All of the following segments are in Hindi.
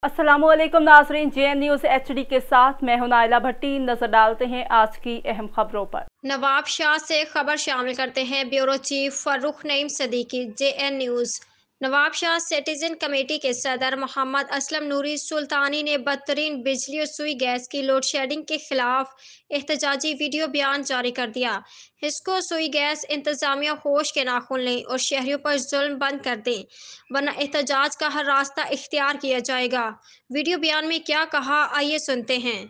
अस्सलामुअलैकुम नाज़रीन, JN न्यूज़ HD के साथ मैं हूं नाइला भट्टी। नजर डालते हैं आज की अहम खबरों पर। नवाब शाह से खबर शामिल करते हैं bureau chief Farrukh Naeem Siddiqui. JN news. Nawab Shah citizen committee के सदर मोहम्मद असलम नूरी सुल्तानी ने बदतरीन बिजली और सुई गैस की लोड शेडिंग के खिलाफ एहतजाजी वीडियो बयान जारी कर दिया। हिस्को सुई गैस इंतजामिया होश के नाखून लें और शहरियों पर जुल्म बंद कर दें, वरना एहतजाज का हर रास्ता इख्तियार किया जाएगा। वीडियो बयान में क्या कहा, आइए सुनते हैं।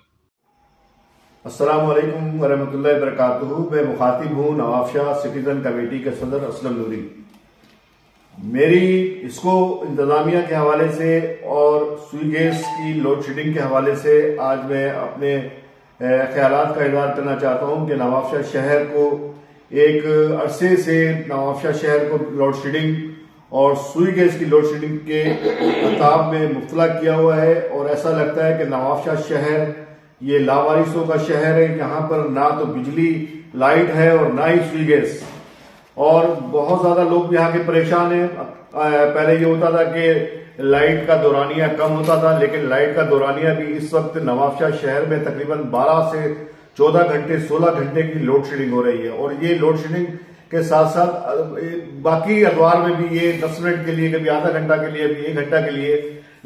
अस्सलामु अलैकुम वरहमतुल्लाहि वबरकातुहू। मैं मुखातिब हूँ नवाब शाह सिटीजन कमेटी के सदर असलम नूरी। मेरी इसको इंतजामिया के हवाले से और सुई गैस की लोड शेडिंग के हवाले से आज मैं अपने ख्यालात का इज़हार करना चाहता हूँ कि नवाब शाह शहर को एक अरसे से नवाब शाह शहर को लोड शेडिंग और सुई गैस की लोड शेडिंग के खताब में मुब्तला किया हुआ है, और ऐसा लगता है कि नवाब शाह शहर ये लावारिसों का शहर है। यहाँ पर ना तो बिजली लाइट है और ना ही सुई गैस, और बहुत ज्यादा लोग यहाँ के परेशान हैं। पहले ये होता था कि लाइट का दौरानिया कम होता था, लेकिन लाइट का दौरानिया भी इस वक्त नवाब शाह शहर में तकरीबन 12 से 14 घंटे 16 घंटे की लोड शेडिंग हो रही है। और ये लोड शेडिंग के साथ साथ बाकी अखबार में भी ये 10 मिनट के लिए, कभी आधा घंटा के लिए, कभी 1 घंटा के लिए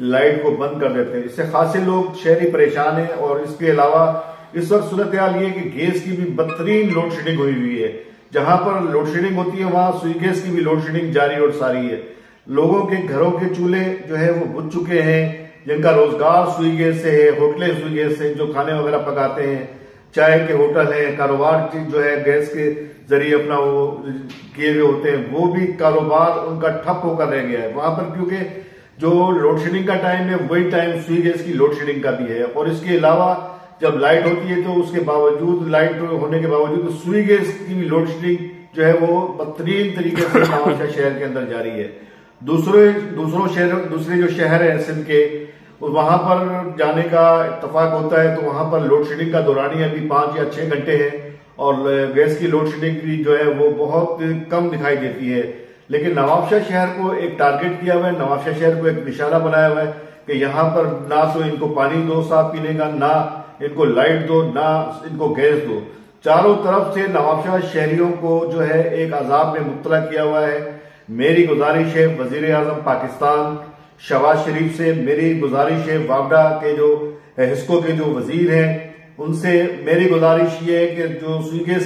लाइट को बंद कर देते हैं। इससे खासे लोग शहरी परेशान हैं। और इसके अलावा इस वक्त सूरत हाल ये है कि गैस की भी बदतरीन लोड शेडिंग हुई है। जहां पर लोड शेडिंग होती है वहां सुई गैस की भी लोड शेडिंग जारी और सारी है। लोगों के घरों के चूल्हे जो है वो बुझ चुके हैं, जिनका रोजगार सुई गैस से है, होटलें सुई गैस से जो खाने वगैरह पकाते हैं, चाय के होटल है, कारोबार जो है गैस के जरिए अपना वो किए हुए होते हैं, वो भी कारोबार उनका ठप होकर रह गया है वहां पर, क्योंकि जो लोड शेडिंग का टाइम है वही टाइम सुई गैस की लोड शेडिंग का भी है। और इसके अलावा जब लाइट होती है तो उसके बावजूद, लाइट होने के बावजूद सुई गैस की भी लोड शेडिंग जो है वो बदतरीन तरीके से नवाब शाह शहर के अंदर जारी है। दूसरे जो शहर है सिंध के, वहां पर जाने का इत्तेफाक होता है तो वहां पर लोड शेडिंग का दौरानिया भी 5 या 6 घंटे है, और गैस की लोड शेडिंग भी जो है वो बहुत कम दिखाई देती है। लेकिन नवाब शाह शहर को एक टारगेट किया हुआ है, नवाब शाह शहर को एक निशाना बनाया हुआ है कि यहाँ पर ना तो इनको पानी दो साफ पीने का, ना इनको लाइट दो, ना इनको गैस दो। चारों तरफ से नवाब शाह शहरियों को जो है एक अजाब में मुब्तला किया हुआ है। मेरी गुजारिश है वजीर आजम पाकिस्तान शहबाज शरीफ से, मेरी गुजारिश है वापडा के जो हिस्को के जो वजीर हैं उनसे, मेरी गुजारिश ये है कि जो सुई गैस